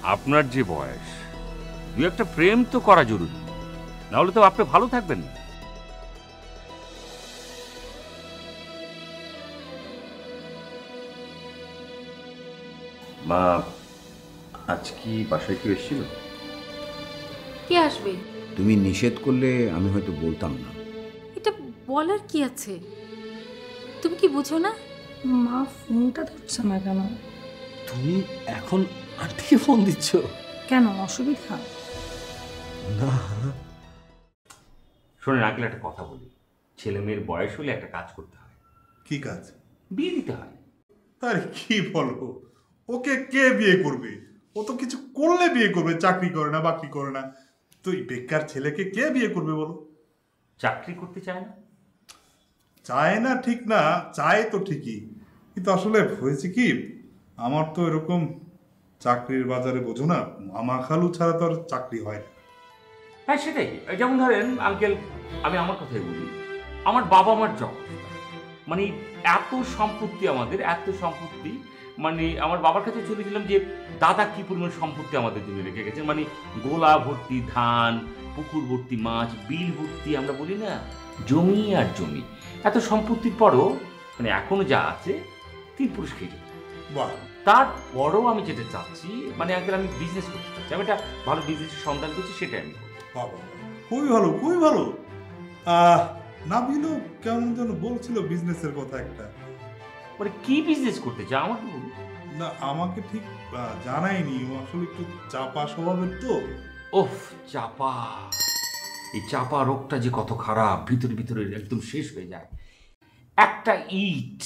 আপনার যে বয়স, দু একটা প্রেম তো করা জরুরি, নাহলে তো আপনি ভালো থাকবেন না। মা, আজ কি বাসায় কেউ এসেছিল? কে আসবে? তুমি নিষেধ করলে আমি হয়তো বলতাম না। এটা বলার কি আছে? তুমি কি বুঝো না? মা ফোনটা ধরছে না কেন? তুমি এখন আন্টিকে ফোন দিচ্ছ কেন, অসুবিধা? না। শোনেন আঙ্কেল, একটা কথা বলি, ছেলে মেয়ের বয়স হলে একটা কাজ করতে হয়। কি কাজ? বিয়ে দিতে হয়। আরে কি বলো, ওকে কে বিয়ে করবে? ও তো কিছু করলে বিয়ে করবে, চাকরি করে না, বাকরি করে না। তো এই বেকার ছেলেকে কে বিয়ে করবে বলো? চাকরি করতে চায় না? চায় না ঠিক না, চায় তো ঠিকই, কিন্তু আসলে হয়েছে কি, আমার তো এরকম চাকরির বাজারে বোঝো না, মামা খালু ছাড়া তো আর চাকরি হয় না। হ্যাঁ সেটাই। যেমন ধরেন আঙ্কেল, আমি আমার কথাই বলি, আমার বাবা মার জব, মানে এত সম্পত্তি, আমাদের এত সম্পত্তি, মানে আমার বাবার কাছে চলেছিলাম যে দাদা কি পরিমাণ সম্পত্তি আমাদের জন্য রেখে গেছেন, মানে গোলা ভর্তি ধান, পুকুর ভর্তি মাছ, বিল ভর্তি, আমরা বলি না জমি আর জমি, এত সম্পত্তির পরও মানে এখনো যা আছে 3 পুরুষ খেয়ে যেত। বাহ, তারপরও আমি যেটা চাচ্ছি, মানে আঙ্কেল আমি বিজনেস করতে চাচ্ছি, আমি একটা ভালো বিজনেসের সন্ধান করছি, সেটাই আমি করবো। বাবা, খুবই ভালো, খুবই ভালো। নাবিলও কেমন যেন বলছিল বিজনেসের কথা একটা। মানে কি বিজনেস করতে চাই আমার তো বলুন। না, আমাকে ঠিক জানায়নি, ও আসলে একটু চাপা স্বভাবের তো। ওফ, চাপা, এই চাপা রোগটা যে কত খারাপ, ভিতরে ভিতরে একদম শেষ হয়ে যায়। একটা ইট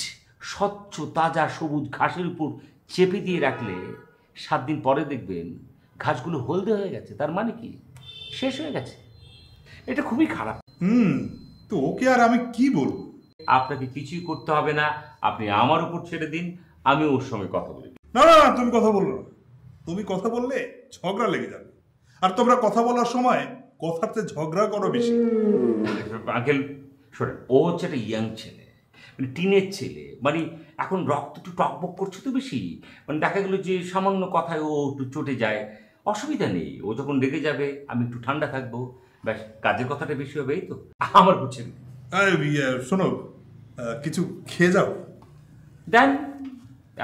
স্বচ্ছ তাজা সবুজ ঘাসের উপর চেপে দিয়ে রাখলে 7 দিন পরে দেখবেন ঘাসগুলো হলদে হয়ে গেছে, তার মানে কি শেষ হয়ে গেছে। এটা খুবই খারাপ। তো ওকে আর আমি কি বলবো? আপনাকে কিছুই করতে হবে না, আপনি আমার উপর ছেড়ে দিন, আমি ওর সঙ্গে কথা বলি। না না না, তুমি কথা বললো না। তুমি কথা বললে ঝগড়া লেগে যাবে, আর তোমরা কথা বলার সময় কথাতে ঝগড়া করো বেশি। আঙ্কেল শোনেন, ও হচ্ছে একটা ইয়াং ছেলে, মানে টিনের ছেলে, মানে এখন রক্ত একটু টকবক করছে তো বেশি, মানে দেখা গেলো যে সামান্য কথায় ও একটু চটে যায়, অসুবিধা নেই, ও যখন রেগে যাবে আমি একটু ঠান্ডা থাকবো, ব্যাস কাজের কথাটা বেশি হবে, এই তো আমার বুঝছেন। শোনো, কিছু খেয়ে যাও। দেন,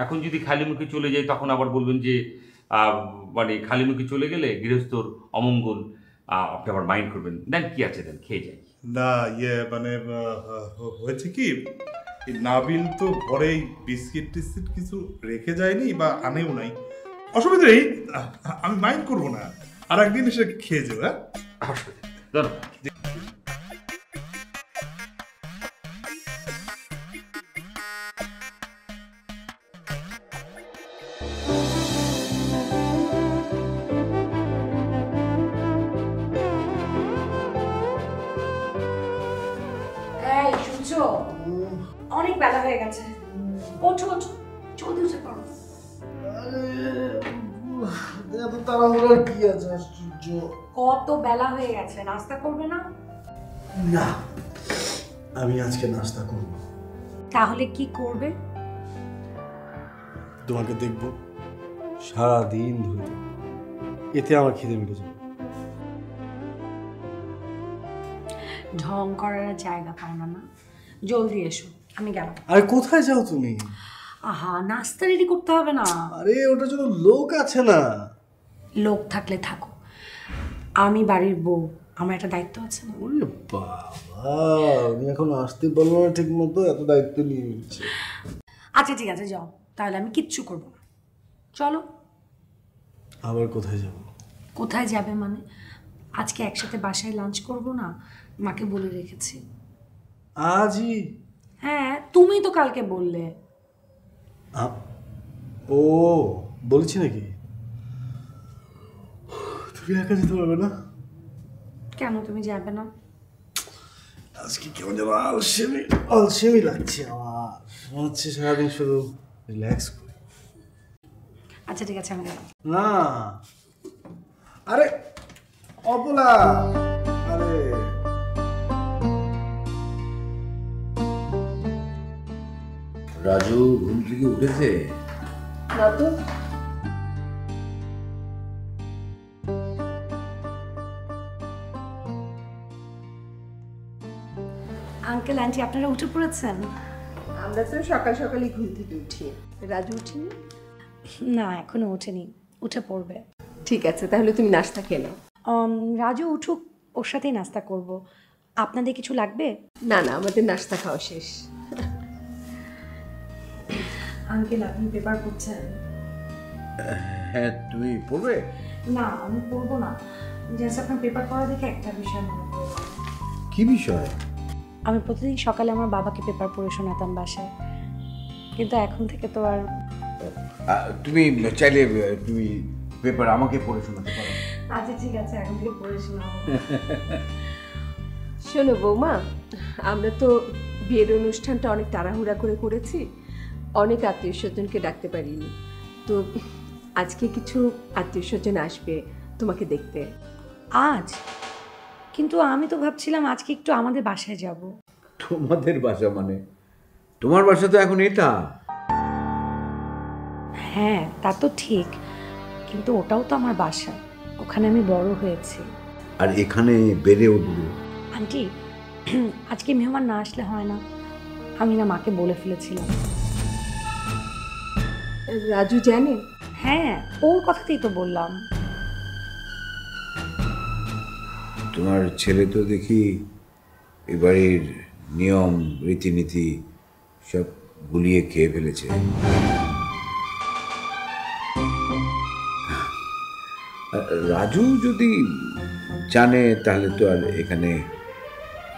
এখন যদি খালি মুখে চলে যাই তখন আবার বলবেন যে মানে খালি মুখে চলে গেলে গৃহস্থর অমঙ্গল, আপনি আবার মাইন্ড করবেন। দেন কি আছে, দেন খেয়ে যাই। না মানে হয়েছে কি, এই নাবিল তো ঘরেই বিস্কিট টিস্কিট কিছু রেখে যায়নি বা আনেও নাই, অসুবিধা নেই, আমি মাইন্ড করবো না, আর একদিন এসে খেয়ে যাও। হ্যাঁ, অসুবিধা নেই, ধন্যবাদ। অনেক বেলা হয়ে গেছে, ওঠো ওঠো, জলদি উঠে পড়ো। এত তাড়াহুড়ার কি আছে? আশ্চর্য। কত বেলা হয়ে গেছে, নাস্তা করবে না? না, আমি আজকে নাস্তা করব। তাহলে কি করবে? তোমাকে দেখবো, সারাদিন ধরে দেখবো, এতে আমার খিদে মিটে যাবে। ঢং করার জায়গা পাও না, না? জলদি এসো, আমি গেলাম। আরে কোথায় যাও তুমি? আহা, নাস্তা রেডি করতে হবে না? আরে ওটার জন্য লোক আছে না। লোক থাকলে থাকো, আমি বাড়ির বউ, আমার একটা দায়িত্ব আছে না? ওরে বাবা, আমি এখন আসতে পারবো না ঠিক মতো, এত দায়িত্ব নিয়ে নিচ্ছে। আচ্ছা ঠিক আছে, যাও, তাহলে আমি কিচ্ছু করবো না। চলো। আবার কোথায় যাব? কোথায় যাবে মানে, আজকে একসাথে বাসায় লাঞ্চ করব না, মাকে বলে রেখেছি। আজই? হ্যাঁ, তুমি তো কালকে বললে। ও বলছি নাকি? তুমি একা যেতে পারবে না? কেন তুমি যাবে না? আজকে কেমন যেন আলসেমি আলসেমি লাগছে আমার, মনে হচ্ছে সারাদিন শুধু রিল্যাক্স করি। আচ্ছা ঠিক আছে, আমি গেলাম। না, আরে অপলা, আরে রাজু ঘুম থেকে উঠেছে? না তো। আঙ্কেল আন্টি আপনারা উঠে পড়েছেন? আমরা তো সকাল সকালই ঘুম থেকে উঠি। রাজু উঠিনি? না, এখনো ওঠেনি, উঠে পড়বে। ঠিক আছে, তাহলে তুমি নাস্তা খেয়ে নাও। রাজু উঠুক, ওর সাথেই নাস্তা করব। আপনাদের কিছু লাগবে? না না, আমাদের নাস্তা খাওয়া শেষ। আঙ্কেল আপনি পেপার পড়ছেন? হ্যাঁ, তুমি পড়বে? না, আমি পড়বো না। জাস্ট আপনার পেপার পড়া দেখে একটা বিষয় মনে পড়লো। কি বিষয়? আমি প্রতিদিন সকালে আমার বাবাকে পেপার পড়ে শোনাতাম বাসায়, কিন্তু এখন থেকে তো আর। তুমি চাইলে তুমি পেপার আমাকে পড়ে শোনাতে পারো। আচ্ছা ঠিক আছে, এখন থেকে পড়ে শোনাবো। শোনো বৌমা, আমরা তো বিয়ের অনুষ্ঠানটা অনেক তাড়াহুড়া করে করেছি, অনেক আত্মীয় স্বজনকে ডাকতে পারিনি। তো আজকে কিছু আত্মীয় স্বজন আসবে তোমাকে দেখতে। আজ? কিন্তু আমি তো ভাবছিলাম আজকে একটু আমাদের বাসায় যাব। তোমাদের বাসা মানে? তোমার বাসা তো এখন এটা। হ্যাঁ তা তো ঠিক, কিন্তু ওটাও তো আমার বাসা, ওখানে আমি বড় হয়েছি। আর এখানে বেড়ে উঠবো। আন্টি, আজকে মেহমান না আসলে হয় না? আমি না মাকে বলে ফেলেছিলাম। রাজু জানে? হ্যাঁ, ওর কথাতেই তো বললাম। তোমার ছেলে তো দেখি এ বাড়ির নিয়ম রীতিনীতি সব গুলিয়ে খেয়ে ফেলেছে। রাজু যদি জানে তাহলে তো আর এখানে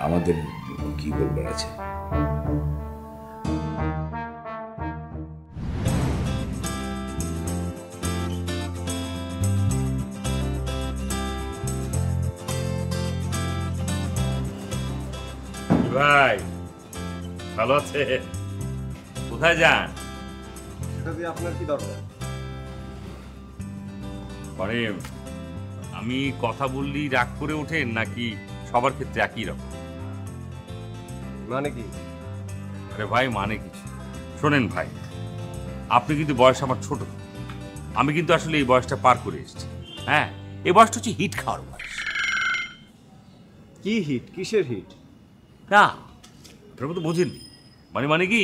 আমাদের কি বলবার আছে। ভাই ভালো আছে? কোথায় যান? সেটা দিয়ে আপনার কি দরকার? মানে আমি কথা বললি রাগ করে ওঠেন নাকি সবার ক্ষেত্রে একই রকম? মানে কি? আরে ভাই মানে কিছু শোনেন ভাই, আপনি কিন্তু বয়স আমার ছোট, আমি কিন্তু আসলে এই বয়সটা পার করে এসেছি। হ্যাঁ, এই বয়সটা হচ্ছে হিট খাওয়ার বয়স। কি হিট? কিসের হিট? না আপনার মতো বোঝেননি। মানে কি,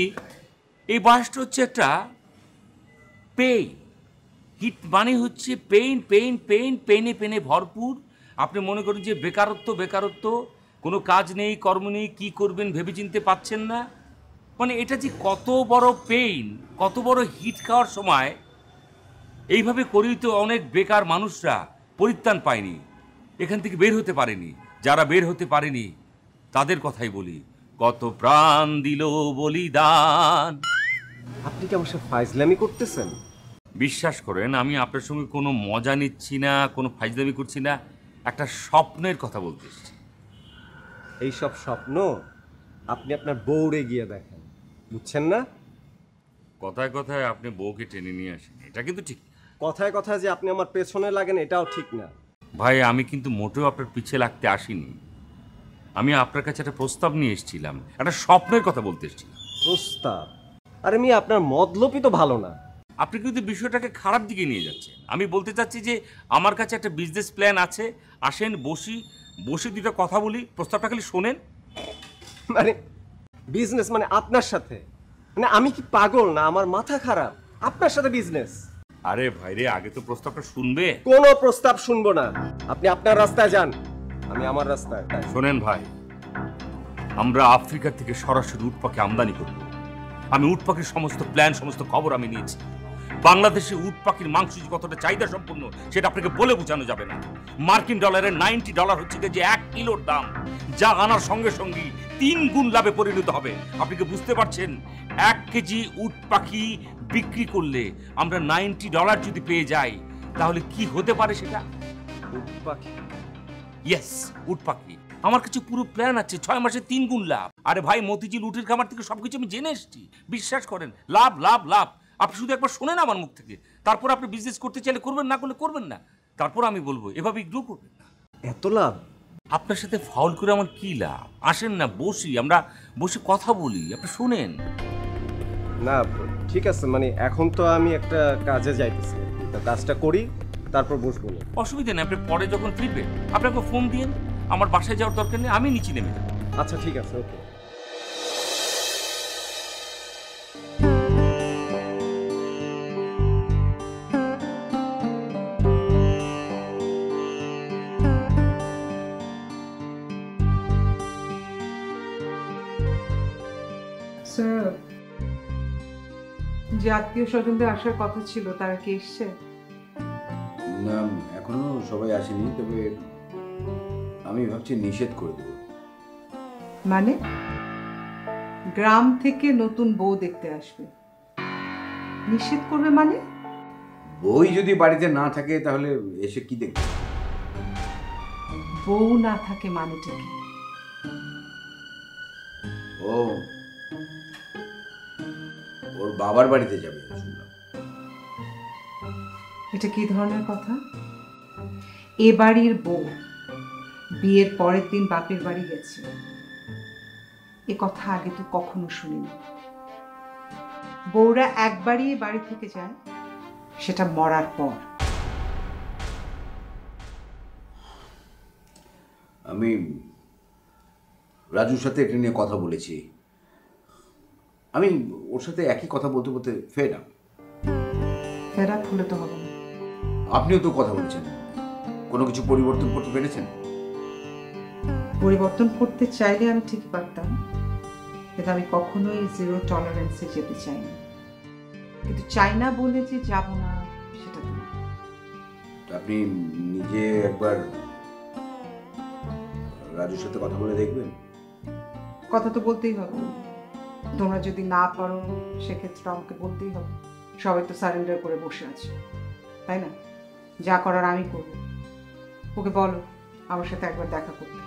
এই বয়সটা হচ্ছে একটা পেইন। হিট মানে হচ্ছে পেইন পেইন পেইন, পেইনে পেনে ভরপুর। আপনি মনে করেন যে বেকারত্ব, কোনো কাজ নেই, কর্ম নেই, কী করবেন ভেবে চিনতে পাচ্ছেন না। মানে এটা যে কত বড় পেইন, কত বড় হিট খাওয়ার সময় এইভাবে করেই তো অনেক বেকার মানুষরা পরিত্রাণ পায়নি, এখান থেকে বের হতে পারেনি। যারা বের হতে পারেনি তাদের কথাই বলি, কত প্রাণ দিল বলিদান। আপনি কি আমার সাথে ফাইজলামি করতেছেন? বিশ্বাস করেন, আমি আপনার সঙ্গে কোনো মজা নিচ্ছি না, কোনো ফাইজলামি করছি না, একটা স্বপ্নের কথা বলতে এসেছি। এই সব স্বপ্ন আপনি আপনার বউরে গিয়ে দেখেন, বুঝছেন না? কথায় কথায় আপনি বউকে টেনে নিয়ে আসেন, এটা কিন্তু ঠিক। কথায় কথায় যে আপনি আমার পেছনে লাগেন এটাও ঠিক না। ভাই আমি কিন্তু মোটেও আপনার পিছে লাগতে আসিনি, আমি আপনার কাছে একটা প্রস্তাব নিয়ে এসেছিলাম, একটা স্বপ্নের কথা বলতে এসেছিলাম। প্রস্তাব? আরে মি আপনার মতলবই তো ভালো না। আপনি কিন্তু বিষয়টাকে খারাপ দিকে নিয়ে যাচ্ছেন। আমি বলতে চাচ্ছি যে আমার কাছে একটা বিজনেস প্ল্যান আছে, আসেন বসে দুটো কথা বলি, প্রস্তাবটা খালি শোনেন। মানে বিজনেস মানে আপনার সাথে? মানে আমি কি পাগল না? আমার মাথা খারাপ? আপনার সাথে বিজনেস? আরে ভাইরে, আগে তো প্রস্তাবটা শুনবে। কোনো প্রস্তাব শুনবো না। আপনি আপনার রাস্তায় যান, আমি আমার রাস্তায়। শোনেন ভাই, আমরা আফ্রিকা থেকে সরাসরি উট পাখি আমদানি করব। আমি উট পাখির সমস্ত প্ল্যান, সমস্ত খবর আমি নিয়েছি। বাংলাদেশে উট পাখির মাংস যে কতটা চাহিদা সম্পন্ন সেটা আপনাকে বলে বোঝানো যাবে না। মার্কিন ডলারের $90 হচ্ছে যে 1 কিলোর দাম, যা আনার সঙ্গে সঙ্গে 3 গুণ লাভে পরিণত হবে। আপনি কি বুঝতে পারছেন? 1 কেজি উট পাখি বিক্রি করলে আমরা $90 যদি পেয়ে যাই তাহলে কি হতে পারে সেটা? উট পাখি? ইয়েস, উট পাখি। আমার কাছে পুরো প্ল্যান আছে, 6 মাসে 3 গুণ লাভ। আরে ভাই, মতিঝিল উটের খামার থেকে সবকিছু আমি জেনে এসেছি, বিশ্বাস করেন। লাভ লাভ লাভ। আপনি শুধু একবার শোনেন আমার মুখ থেকে, তারপর আপনি বিজনেস করতে চাইলে করবেন, না করলে করবেন না। তারপর আমি বলবো এভাবে ইগনোর করবেন না। এত লাভ? আপনার সাথে ফাউল করে আমার কি লাভ? আসেন না বসি, আমরা বসে কথা বলি, আপনি শুনেন। না ঠিক আছে, মানে এখন তো আমি একটা কাজে যাইতেছি, তো কাজটা করি তারপর বসবো না। অসুবিধা নেই, আপনি পরে যখন ফিরবেন আপনাকে ফোন দিন। আমার বাসায় যাওয়ার দরকার নেই, আমি নিচে নেমে যাবো। আচ্ছা ঠিক আছে, ওকে। যে আত্মীয় স্বজনদের আসার কথা ছিল তারা কি এসছে? না, এখনো সবাই আসেনি, তবে আমি ভাবছি নিষেধ করে দেবো। মানে গ্রাম থেকে নতুন বউ দেখতে আসবে, নিষেধ করবে মানে? বই যদি বাড়িতে না থাকে তাহলে এসে কি দেখবে? বউ না থাকে মানেটা কি? ও, ওর বাবার বাড়িতে যাবে শুনলাম। এটা কি ধরনের কথা? এ বাড়ির বউ বিয়ের পরের দিন বাপের বাড়ি গেছে, এ কথা আগে তো কখনো শুনিনি। বউরা একবারই এ বাড়ি থেকে যায়, সেটা মরার পর। আমি রাজুর সাথে এটা নিয়ে কথা বলেছি। আমি ওর সাথে একই কথা বলতে বলতে ফেড আপ। ফেরা খুলে তো হবে না। আপনিও তো কথা বলছেন, কোনো কিছু পরিবর্তন করতে পেরেছেন? পরিবর্তন করতে চাইলে আমি ঠিক পারতাম, কিন্তু আমি কখনোই জিরো টলারেন্সে যেতে চাই না। কিন্তু চাই না বলে যে যাব না সেটা তো না। আপনি নিজে একবার রাজুর সাথে কথা বলে দেখবেন। কথা তো বলতেই হবে, তোমরা যদি না পারো সেক্ষেত্রে আমাকে বলতেই হবে। সবাই তো সারেন্ডার করে বসে আছে, তাই না? যা করার আমি করব। ওকে বলো আমার সাথে একবার দেখা করতে।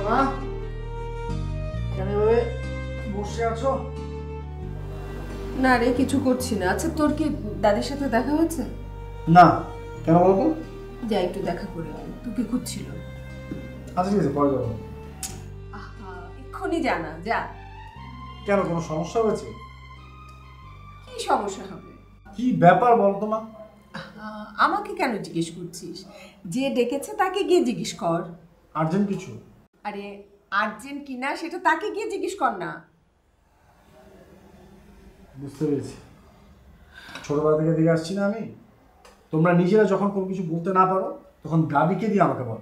মা, কেন এভাবে বসে আছো? না রে, কিছু করছি না। আচ্ছা, তোর কি দাদির সাথে দেখা হয়েছে? না, কেন বলতো? যা একটু দেখা করে আয়। তুই কি খুঁজছিল? আচ্ছা ঠিক আছে, পরে যাবো। আহা, এক্ষুনি জানা যা। কেন, কোনো সমস্যা হয়েছে? কি সমস্যা হবে? কি ব্যাপার বলতো মা? আমাকে কেন জিজ্ঞেস করছিস? যে ডেকেছে তাকে গিয়ে জিজ্ঞেস কর। আর্জেন্ট কিছু? আরে আর্জেন্ট কিনা সেটা তাকে গিয়ে জিজ্ঞেস কর না। বুঝতে পেরেছি। ছোটবেলা থেকে দেখে আসছি না আমি, তোমরা নিজেরা যখন কোনো কিছু বলতে না পারো তখন গাবিকে দিয়ে আমাকে বল।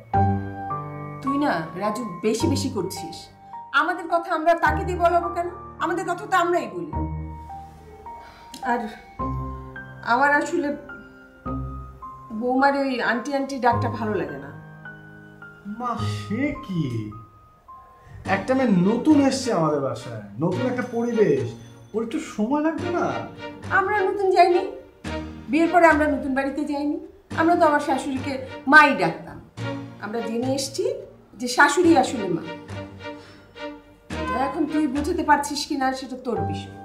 তুই না রাজু বেশি বেশি করছিস। আমাদের কথা আমরা তাকে দিয়ে বলাবো কেন? আমাদের কথা তো আমরাই বলি। আর আমার আসলে বৌমার ওই আন্টি আন্টি ডাকটা ভালো লাগে না। মা সে কি, একটা মেয়ে নতুন এসছে আমাদের বাসায়, নতুন একটা পরিবেশ, ওর একটু সময় লাগবে না? আমরা নতুন যাইনি, বিয়ের পরে আমরা নতুন বাড়িতে যাইনি। আমরা তো আমার শাশুড়িকে মাই ডাকতাম। আমরা জেনে এসছি যে শাশুড়ি আসলে মা। এখন তুই বুঝতে পারছিস কিনা সেটা তোর বিষয়।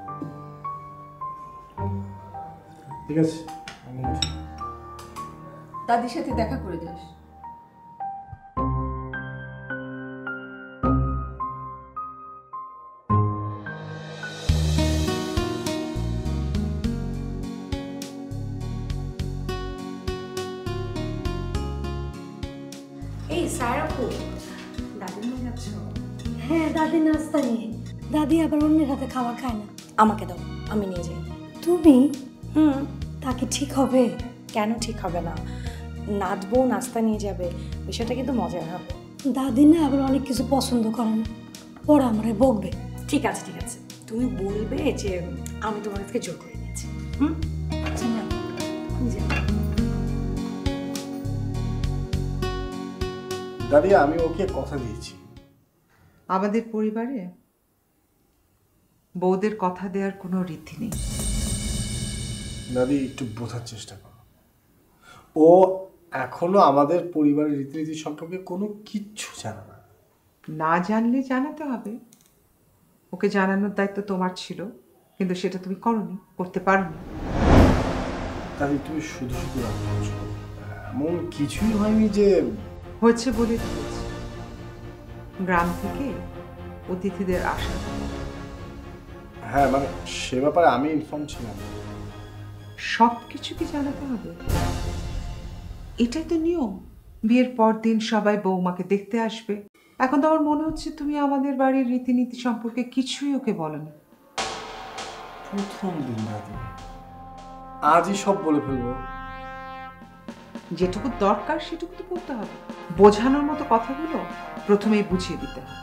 ঠিক আছে, দাদির সাথে দেখা করে যাস। এই সারাপু, দাদির নিয়ে যাচ্ছ? হ্যাঁ, দাদি নাস্তা নিয়ে। দাদি আবার অন্যের হাতে খাবার খায় না। আমাকে দাও, আমি নিয়ে যাই। তুমি? তাকে ঠিক হবে? কেন ঠিক হবে না? নাচবো, নাস্তা নিয়ে যাবে, বিষয়টা কিন্তু মজার হবে। দাদি না আবার অনেক কিছু পছন্দ করে না, পরে আমারে বকবে। ঠিক আছে ঠিক আছে, তুমি বলবে যে আমি তোমার কাছে জোর করে নিয়েছি। আচ্ছা না, যা। দাদি আমি ওকে কথা দিয়েছি। আমাদের পরিবারে বউদের কথা দেওয়ার কোনো রীতি নেই। দাদি একটু বোঝার চেষ্টা করো, ও এখনো আমাদের পরিবারের রীতিনীতি সম্পর্কে কোনো কিচ্ছু জানে না। না জানলে জানাতে হবে। ওকে জানানোর দায়িত্ব তোমার ছিল, কিন্তু সেটা তুমি করনি, করতে পারোনি। দাদি তুমি শুধু শুধু রাগ করছো, এমন কিছুই হয়নি যে। হয়েছে বলে দিয়েছি, গ্রাম থেকে অতিথিদের আসা। হ্যাঁ মানে সে ব্যাপারে আমি ইনফর্ম ছিলাম। সব কিছু কি জানাতে হবে? এটাই তো নিয়ম। বিয়ের পর দিন সবাই বৌমাকে দেখতে আসবে, এখন তো আমার মনে হচ্ছে তুমি আমাদের বাড়ির রীতিনীতি সম্পর্কে কিছুই ওকে বলোনি। প্রথম দিন দাদি, আজই সব বলে ফেলবো। যেটুকু দরকার সেটুকু তো বলতে হবে। বোঝানোর মতো কথাগুলো প্রথমেই বুঝিয়ে দিতে হবে।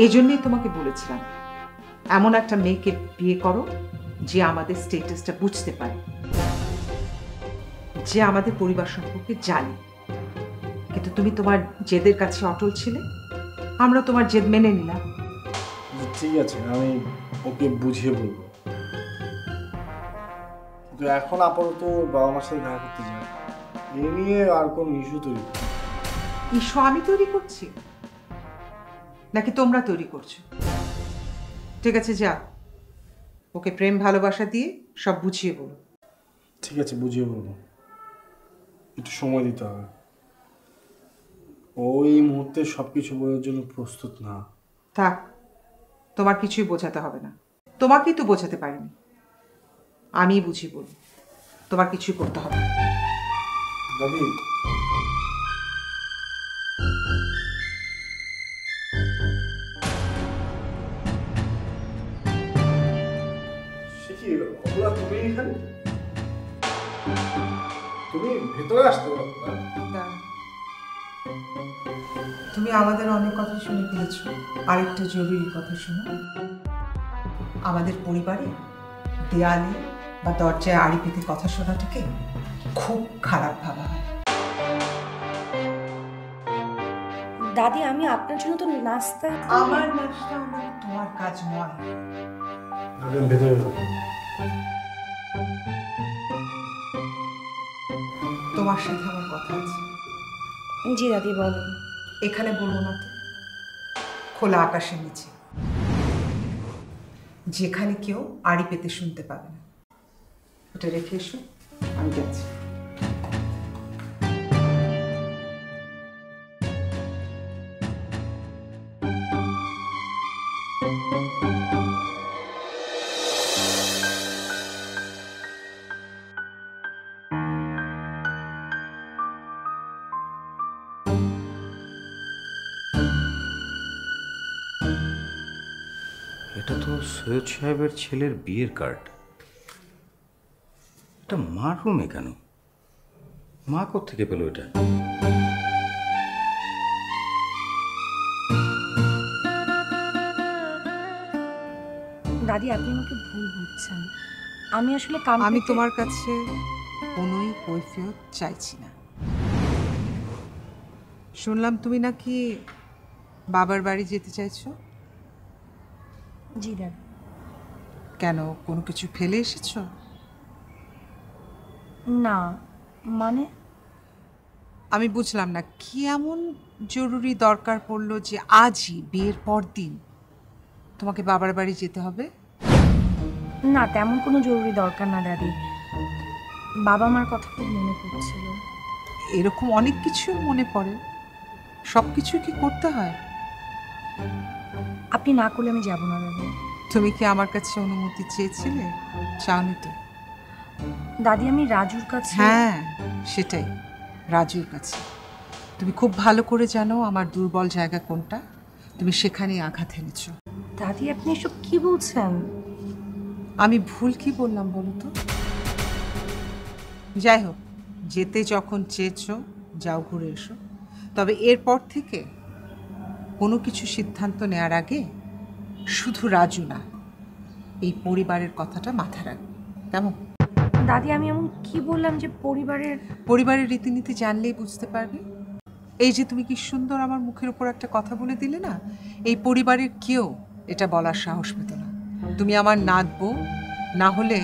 এই জন্যই তোমাকে বলেছিলাম এমন একটা মেয়েকে বিয়ে করো যে আমাদের স্টেটাসটা বুঝতে পারে, যে আমাদের পরিবার সম্পর্কে জানে। কিন্তু তুমি তোমার জেদের কাছে অটল ছিলে, আমরা তোমার জেদ মেনে নিলাম। ঠিক আছে, আমি ওকে বুঝিয়ে বলবো, কিন্তু এখন আপাতত ওর বাবা মার সাথে দেখা করতে যাই, এ নিয়ে আর কোন ইস্যু তৈরি করতে। ইস্যু আমি তৈরি করছি নাকি তোমরা তৈরি করছো? ঠিক আছে, যা ওকে প্রেম ভালোবাসা দিয়ে সব বুঝিয়ে বলো। ঠিক আছে, বুঝিয়ে বলবো, একটু সময় দিতে হবে। ওই মুহূর্তে সবকিছু বোঝার জন্য প্রস্তুত না। থাক, তোমার কিছুই বোঝাতে হবে না, তোমাকেই তো বোঝাতে পারিনি, আমি বুঝিয়ে বলবো। তোমার কিছুই করতে হবে না। দাদি, সে কি অবলা, তুমি এখানে? তুমি ভেতরে আসতে পারো না? তুমি আমাদের অনেক কথা শুনে ফেলেছো, আরেকটা জরুরি কথা শোনো। আমাদের পরিবারে দেয়ালে বা দরজায় আড়ি পেতে কথা শোনাটাকে খুব খারাপ ভাবা হয়। দাদি, আমি আপনার জন্য তো নাস্তা। আমার নাস্তা তোমার কাজ নয়। ভেতরে তোমার সাথে আমার কথা আছে। জি দাদি, বলুন। এখানে বলবো না তো, খোলা আকাশের নিচে, যেখানে কেউ আড়ি পেতে শুনতে পাবে না। ওটা রেখে এসো, আমি যাচ্ছি। এটা তো সৈয়দ সাহেবের ছেলের বিয়ের কার্ড। এটা মার রুমে কেন? মা কোত্থেকে পেল এটা? দাদি, আপনি আমাকে ভুল বুঝছেন। আমি আসলে আমি তোমার কাছে কোনোই কৈফিয়ত চাইছি না। শুনলাম তুমি নাকি বাবার বাড়ি যেতে চাইছো। জি দাদি। কেন, কোনো কিছু ফেলে এসেছো? না, মানে আমি বুঝলাম না, কি এমন জরুরি দরকার পড়লো যে আজই বিয়ের পর দিন তোমাকে বাবার বাড়ি যেতে হবে? না, তেমন কোনো জরুরি দরকার না দাদি। বাবা মার কথা খুব মনে পড়ছিল। এরকম অনেক কিছু মনে পড়ে, সব কিছু কি করতে হয়? আপনি না করলে আমি যাব না দাদি। তুমি কি আমার কাছে অনুমতি চেয়েছিলে? চাওনি তো? দাদি, আমি রাজুর কাছে। হ্যাঁ, সেটাই, রাজুর কাছে। তুমি খুব ভালো করে জানো আমার দুর্বল জায়গা কোনটা, তুমি সেখানেই আঘাত হেনেছ। দাদি, আপনি এসব কি বলছেন? আমি ভুল কি বললাম বলো তো? যাই হোক, যেতে যখন চেয়েছো যাও, ঘুরে এসো। তবে এরপর থেকে কোনো কিছু সিদ্ধান্ত নেওয়ার আগে শুধু রাজু না, এই পরিবারের কথাটা মাথায় রাখবে, কেমন? দাদি, আমি এমন কি বললাম যে পরিবারের রীতিনীতি জানলেই বুঝতে পারবে। এই যে তুমি কি সুন্দর আমার মুখের উপর একটা কথা বলে দিলে না, এই পরিবারের কেউ এটা বলার সাহস পেত না। তুমি আমার নাতবো, না হলে।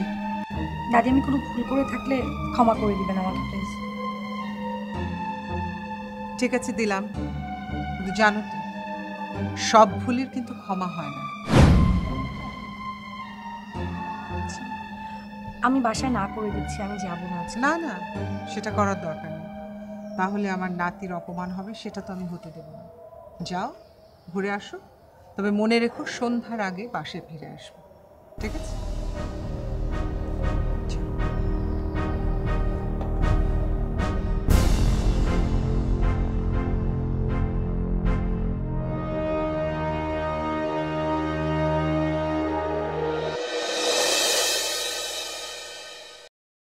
দাদি, আমি কোনো ভুল করে থাকলে ক্ষমা করে দিবেন আমাকে প্লিজ। ঠিক আছে, দিলাম, কিন্তু জানো তো সব ভুলের কিন্তু ক্ষমা হয় না। আমি বাসায় না করে দিচ্ছি, আমি যাব না। না না, সেটা করার দরকার নেই, তাহলে আমার নাতির অপমান হবে, সেটা তো আমি হতে দেব না। যাও, ঘুরে আসো, তবে মনে রেখো সন্ধ্যার আগে বাসায় ফিরে আসবো, ঠিক আছে?